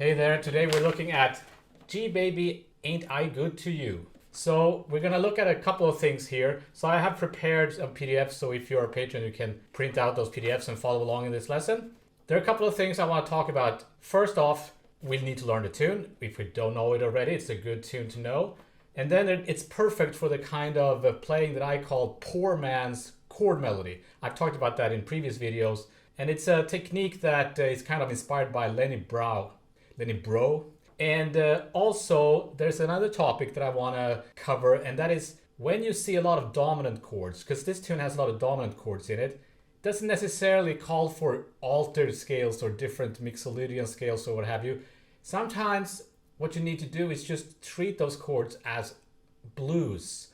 Hey there, today we're looking at G Baby Ain't I Good to You. So we're gonna look at a couple of things here. So I have prepared a PDF, so if you're a patron you can print out those PDFs and follow along in this lesson. There are a couple of things I want to talk about. First off, we need to learn the tune. If we don't know it already, it's a good tune to know. And then it's perfect for the kind of playing that I call poor man's chord melody. I've talked about that in previous videos. And it's a technique that is kind of inspired by Lenny Bro. And also, there's another topic that I want to cover, and that is when you see a lot of dominant chords, because this tune has a lot of dominant chords in it, doesn't necessarily call for altered scales or different mixolydian scales or what have you. Sometimes what you need to do is just treat those chords as blues.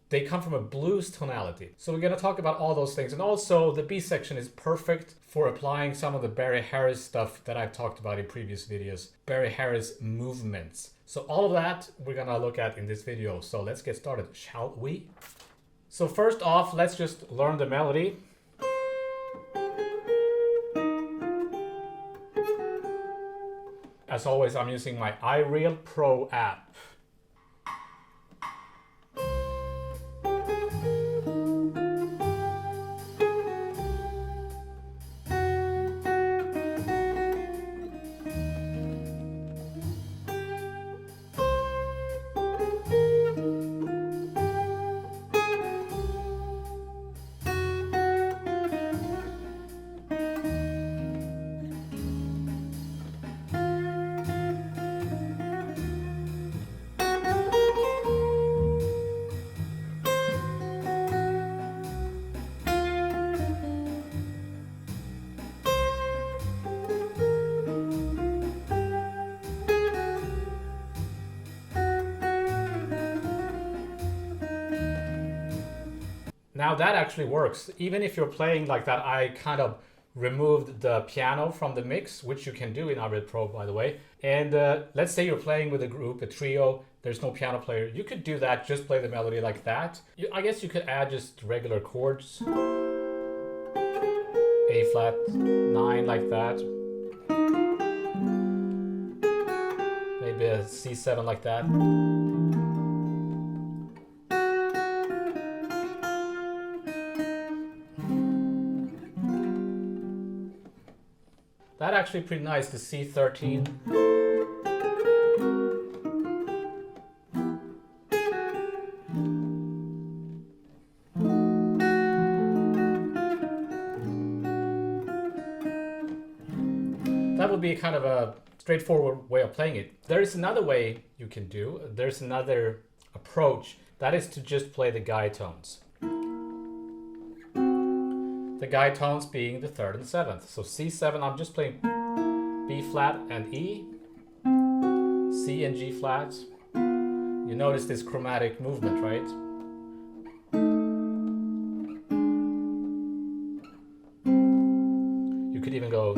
They come from a blues tonality. So we're going to talk about all those things. And also the B section is perfect for applying some of the Barry Harris stuff that I've talked about in previous videos. Barry Harris movements. So all of that we're going to look at in this video. So let's get started, shall we? So first off, let's just learn the melody. As always, I'm using my iReal Pro app. Now that actually works. Even if you're playing like that, I kind of removed the piano from the mix, which you can do in iReal Pro, by the way. And let's say you're playing with a group, a trio, there's no piano player. You could do that, just play the melody like that. I guess you could add just regular chords. A flat 9 like that. Maybe a C7 like that. That actually pretty nice, the C13. That would be kind of a straightforward way of playing it. There is another way you can do. There's another approach. That is to just play the guide tones. The guide tones being the 3rd and 7th. So C7, I'm just playing B flat and E, C and G flat. You notice this chromatic movement, right? You could even go,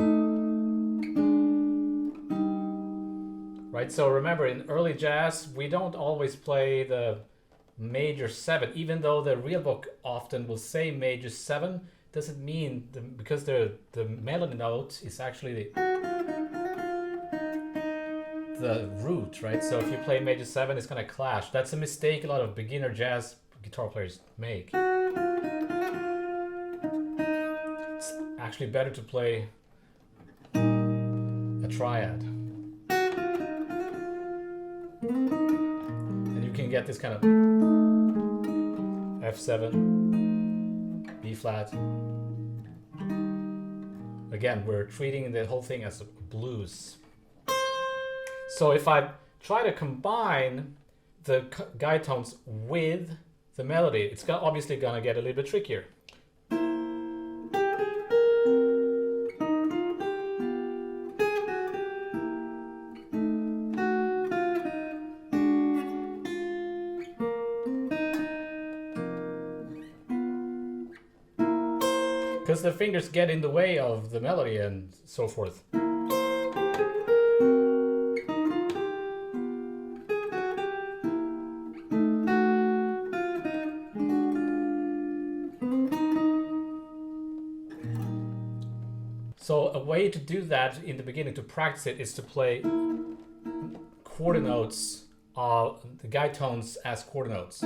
right? So remember, in early jazz, we don't always play the major 7, even though the real book often will say major 7. Doesn't mean because the melody note is actually the root, right? So if you play major 7, it's gonna clash. That's a mistake a lot of beginner jazz guitar players make. It's actually better to play a triad, and you can get this kind of F7, B flat. Again, we're treating the whole thing as a blues. So if I try to combine the guide tones with the melody, it's obviously gonna get a little bit trickier. Because the fingers get in the way of the melody and so forth. So a way to do that in the beginning, to practice it, is to play quarter notes, the guide tones as quarter notes.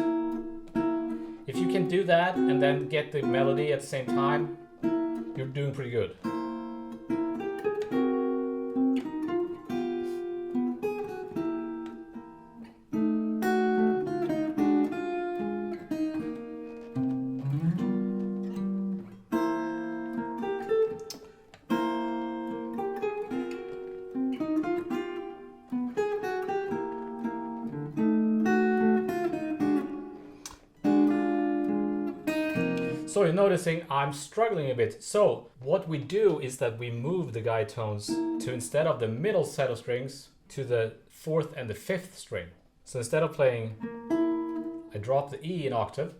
If you can do that and then get the melody at the same time, you're doing pretty good. So you're noticing I'm struggling a bit. So what we do is that we move the guide tones to, instead of the middle set of strings, to the 4th and the 5th string. So instead of playing, I drop the E an octave.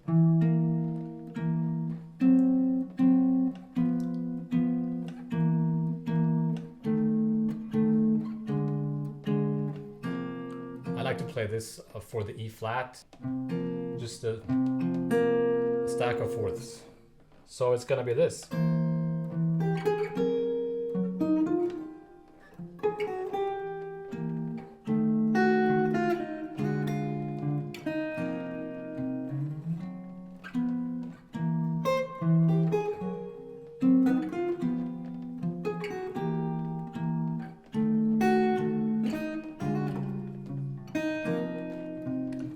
I like to play this for the E flat, just a stack of fourths. So it's gonna be this.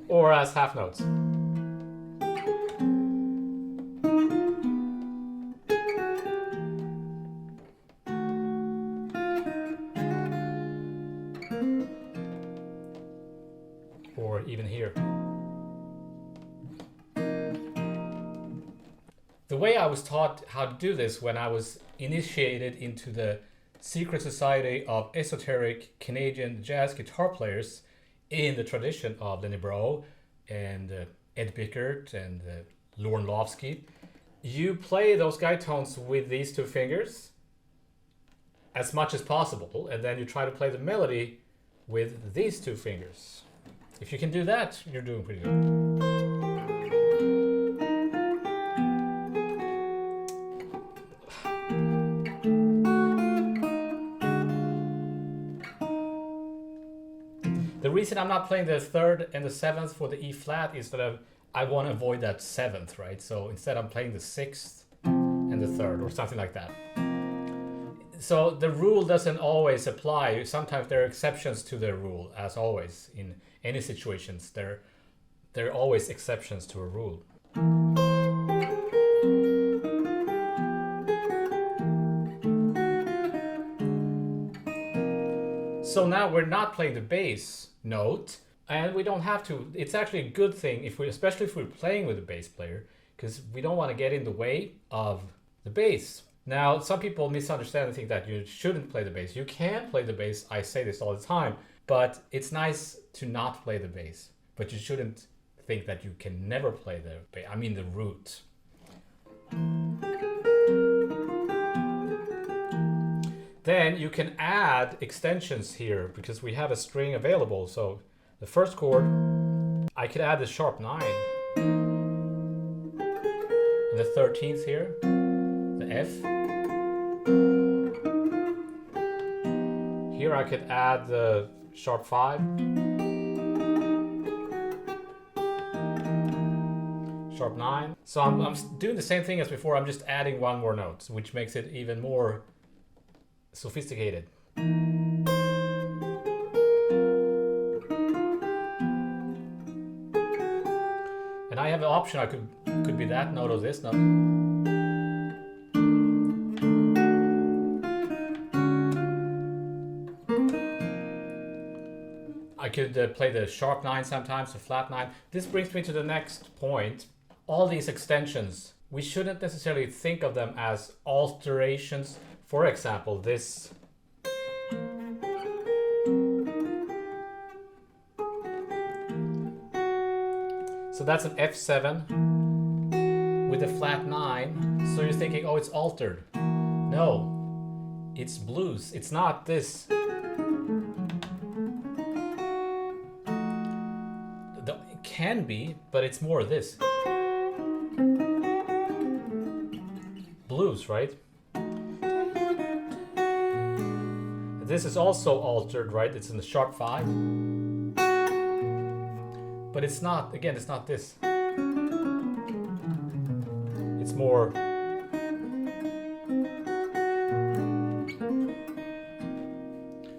Or as half notes. Or even here. The way I was taught how to do this when I was initiated into the secret society of esoteric Canadian jazz guitar players in the tradition of Lenny Breau and Ed Bickert and Lorne Lofsky, you play those guide tones with these two fingers as much as possible, and then you try to play the melody with these two fingers. If you can do that, you're doing pretty good. The reason I'm not playing the 3rd and the 7th for the E flat is that I want to avoid that 7th, right? So instead I'm playing the 6th and the 3rd or something like that. So the rule doesn't always apply. Sometimes there are exceptions to the rule, as always. In any situations, there are always exceptions to a rule. So now we're not playing the bass note, and we don't have to. It's actually a good thing, especially if we're playing with a bass player, because we don't want to get in the way of the bass. Now, some people misunderstand and think that you shouldn't play the bass. You can play the bass, I say this all the time, but it's nice to not play the bass. But you shouldn't think that you can never play the bass. I mean the root. Then you can add extensions here because we have a string available. So the first chord, I could add the sharp 9. And the 13th here, the F. Here I could add the sharp 5. Sharp 9. So I'm doing the same thing as before, I'm just adding one more note, which makes it even more sophisticated. And I have an option, I could be that note or this note. I could play the sharp 9 sometimes, the flat 9. This brings me to the next point. All these extensions, we shouldn't necessarily think of them as alterations. For example, this. So that's an F7 with a flat 9. So you're thinking, oh, it's altered. No, it's blues. It's not this. It can be, but it's more this. Blues, right? This is also altered, right? It's in the sharp 5. But it's not, again, it's not this. It's more...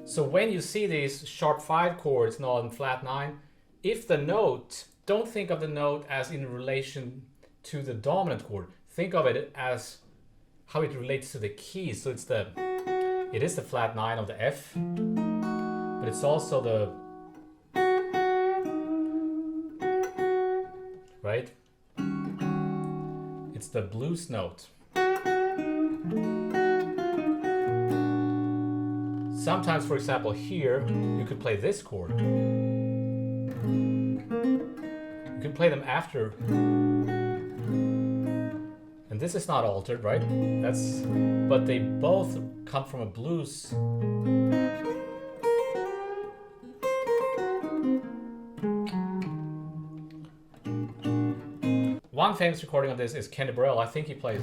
So when you see these sharp 5 chords now in flat 9, if the note, don't think of the note as in relation to the dominant chord. Think of it as how it relates to the key. So it is the flat 9 of the F, but it's also the, right? It's the blues note. Sometimes, for example, here, you could play this chord. You can play them after. And this is not altered, right? But they both come from a blues. One famous recording of this is Kenny Burrell. I think he plays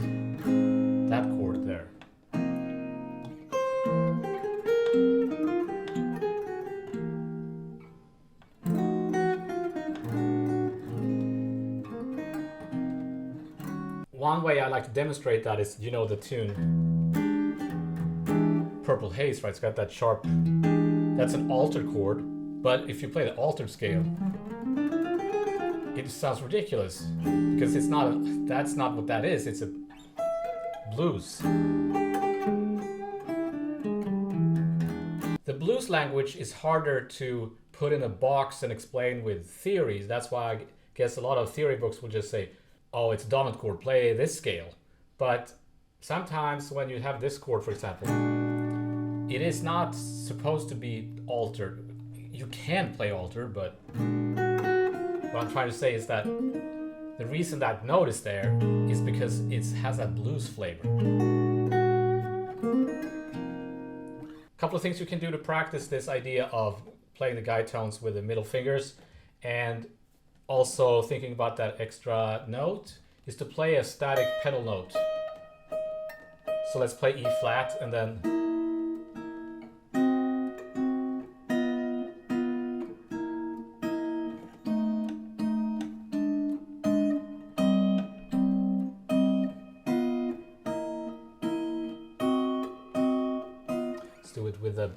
that chord there. One way I like to demonstrate that is, you know, the tune Purple Haze, right? It's got that sharp, that's an altered chord, but if you play the altered scale, it sounds ridiculous because it's not, that's not what that is. It's a blues. The blues language is harder to put in a box and explain with theories. That's why I guess a lot of theory books will just say, oh, it's a dominant chord, play this scale. But sometimes when you have this chord, for example, it is not supposed to be altered. You can play altered, but what I'm trying to say is that the reason that note is there is because it has that blues flavor. A couple of things you can do to practice this idea of playing the guide tones with the middle fingers, and also thinking about that extra note, is to play a static pedal note. So let's play E flat and then let's do it with the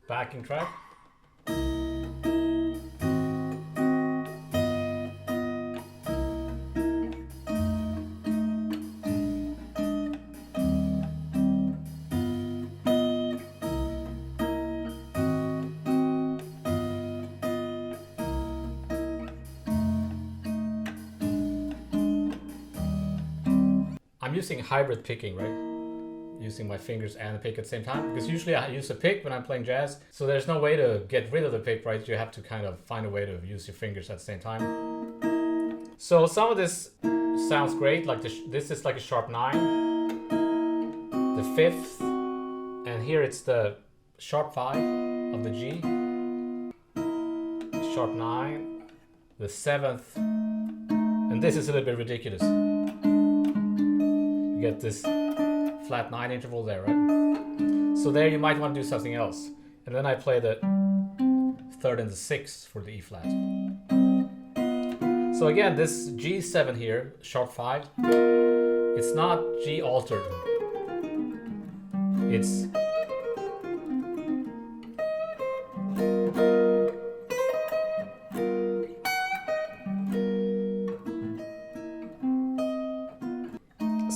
backing track. I'm using hybrid picking, right? Using my fingers and the pick at the same time, because usually I use a pick when I'm playing jazz, so there's no way to get rid of the pick, right? You have to kind of find a way to use your fingers at the same time. So some of this sounds great, like this is like a sharp 9, the 5th, and here it's the sharp 5 of the G, sharp 9, the 7th, and this is a little bit ridiculous. You get this flat 9 interval there, right? So there you might want to do something else. And then I play the 3rd and the 6th for the E flat. So again, this G7 here, sharp 5, it's not G altered. It's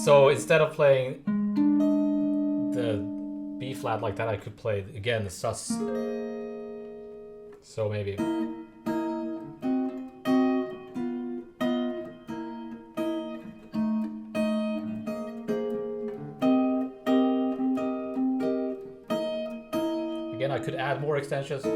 so instead of playing the B flat like that, I could play again the sus. So maybe. Again, I could add more extensions.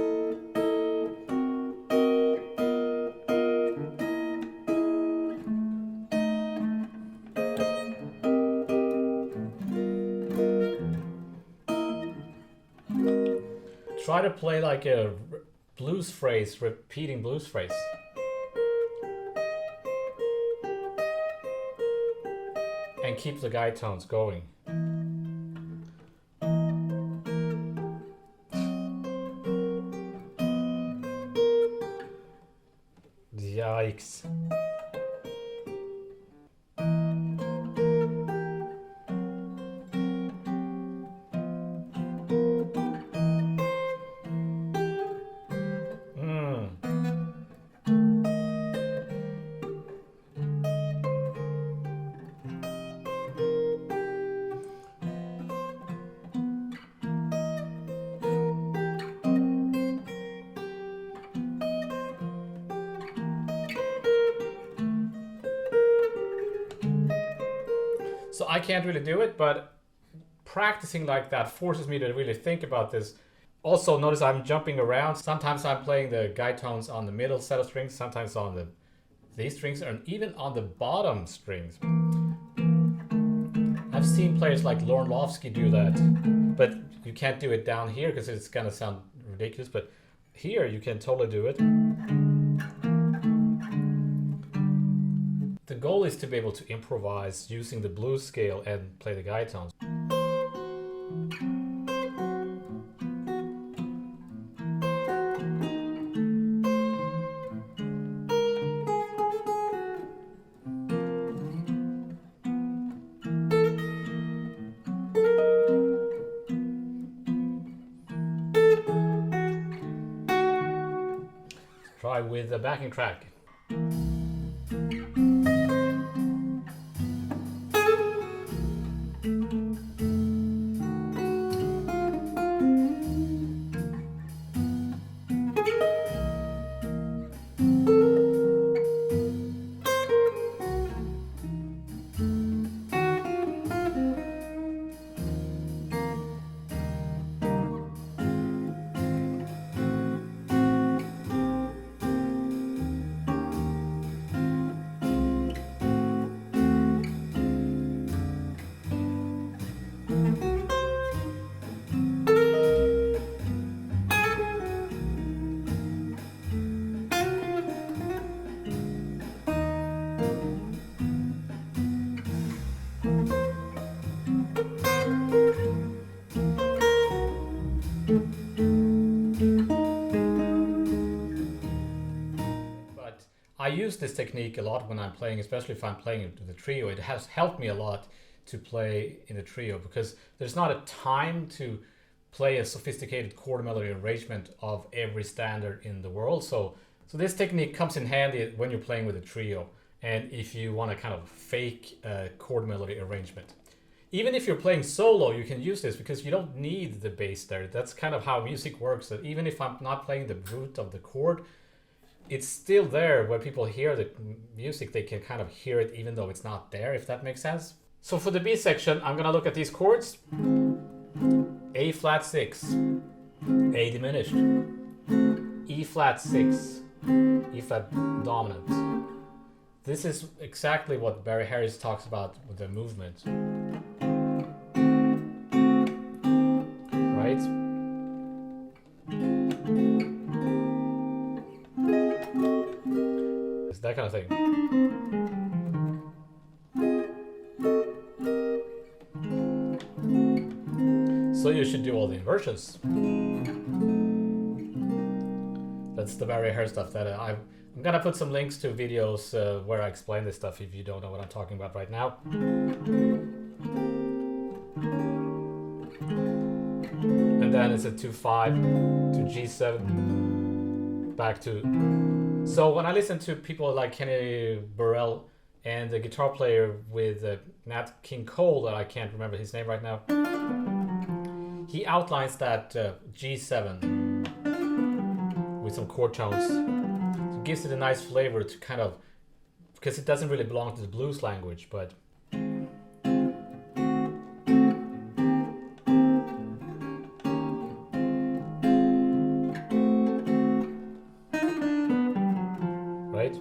Try to play like a blues phrase, repeating blues phrase. And keep the guide tones going. Yikes. So I can't really do it, but practicing like that forces me to really think about this. Also, notice I'm jumping around. Sometimes I'm playing the guide tones on the middle set of strings, sometimes on these strings, and even on the bottom strings. I've seen players like Lauren Lofsky do that, but you can't do it down here because it's gonna sound ridiculous, but here you can totally do it. The goal is to be able to improvise using the blues scale and play the guide tones. Let's try with the backing track. I use this technique a lot when I'm playing, especially if I'm playing it with the trio. It has helped me a lot to play in the trio because there's not a time to play a sophisticated chord melody arrangement of every standard in the world. So this technique comes in handy when you're playing with a trio and if you want to kind of fake a chord melody arrangement. Even if you're playing solo, you can use this because you don't need the bass there. That's kind of how music works. That even if I'm not playing the root of the chord, it's still there. When people hear the music, they can kind of hear it even though it's not there, if that makes sense. So for the B section, I'm gonna look at these chords. A flat 6, A diminished, E flat 6, E flat dominant. This is exactly what Barry Harris talks about with the movement. Right? It's that kind of thing. So you should do all the inversions. That's the Barry Harris stuff that I'm gonna put some links to videos where I explain this stuff if you don't know what I'm talking about right now. And then it's a 2-5 to G7 back to. So when I listen to people like Kenny Burrell and the guitar player with Nat King Cole, that I can't remember his name right now, he outlines that G7 with some chord tones. So it gives it a nice flavor to kind of, because it doesn't really belong to the blues language, but right?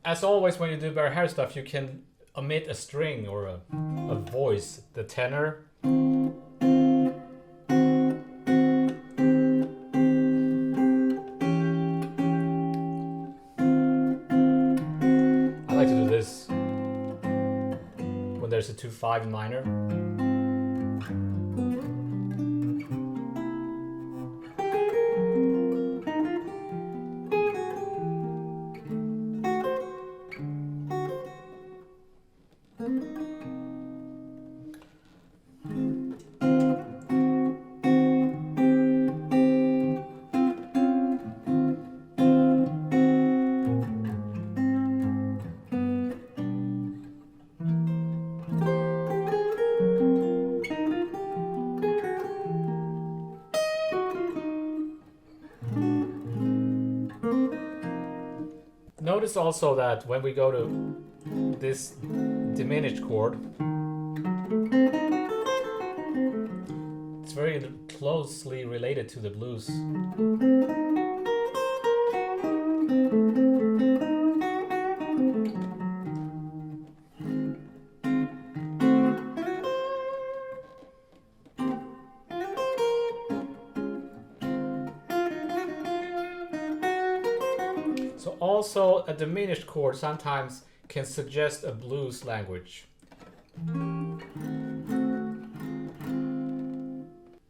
As always, when you do Barry Harris stuff, you can omit a string or a voice, the tenor. I like to do this when there's a 5 in minor. Notice also that when we go to this diminished chord, it's very closely related to the blues. So also a diminished chord sometimes can suggest a blues language.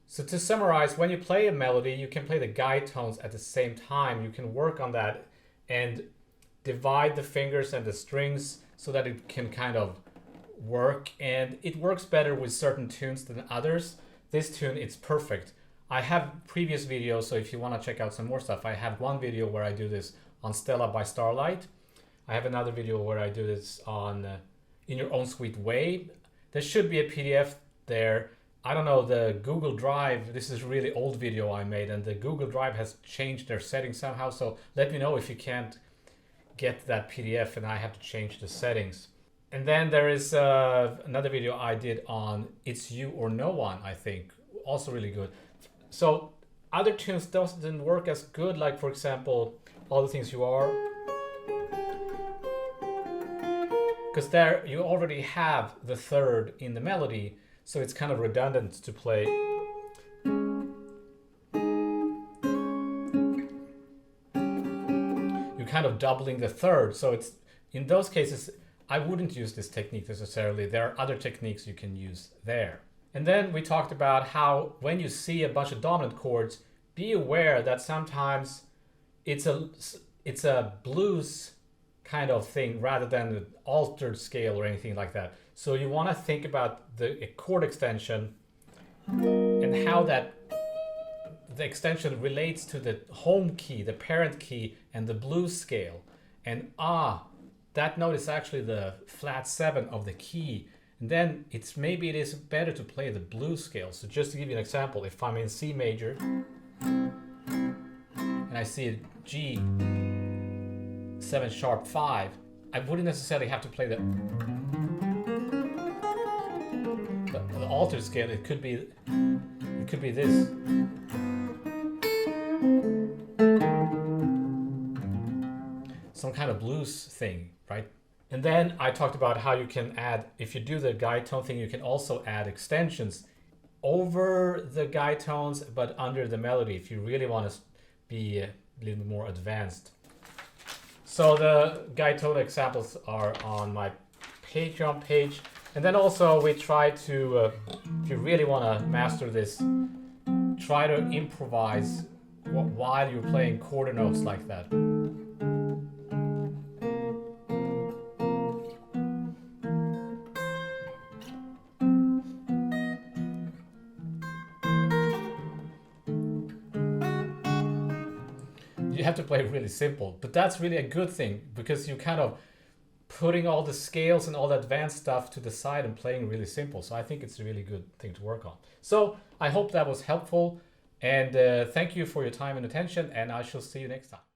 So to summarize, when you play a melody, you can play the guide tones at the same time. You can work on that and divide the fingers and the strings so that it can kind of work. And it works better with certain tunes than others. This tune, it's perfect. I have previous videos, so if you want to check out some more stuff, I have one video where I do this on Stella by Starlight. I have another video where I do this on In Your Own Sweet Way. There should be a PDF there. I don't know, the Google Drive, this is a really old video I made, and the Google Drive has changed their settings somehow, so let me know if you can't get that PDF and I have to change the settings. And then there is another video I did on It's You or No One, I think, also really good. So other tunes doesn't work as good, like for example, All the Things You Are, because there you already have the third in the melody, so it's kind of redundant to play. You're kind of doubling the third, so it's in those cases I wouldn't use this technique necessarily. There are other techniques you can use there. And then we talked about how when you see a bunch of dominant chords, be aware that sometimes it's a blues kind of thing rather than an altered scale or anything like that. So you want to think about the chord extension and how that the extension relates to the home key, the parent key, and the blues scale. And that note is actually the flat 7 of the key. And then maybe it is better to play the blues scale. So just to give you an example, if I'm in C major and I see a G 7 sharp 5, I wouldn't necessarily have to play the altered scale. It could be this. Some kind of blues thing, right? And then I talked about how you can add, if you do the guide tone thing, you can also add extensions over the guide tones, but under the melody, if you really want to be a little bit more advanced. So the guide tone examples are on my Patreon page. And then also we try to, if you really want to master this, try to improvise while you're playing quarter notes like that. You have to play really simple, but that's really a good thing because you kind of putting all the scales and all the advanced stuff to the side and playing really simple. So I think it's a really good thing to work on. So I hope that was helpful, and thank you for your time and attention, and I shall see you next time.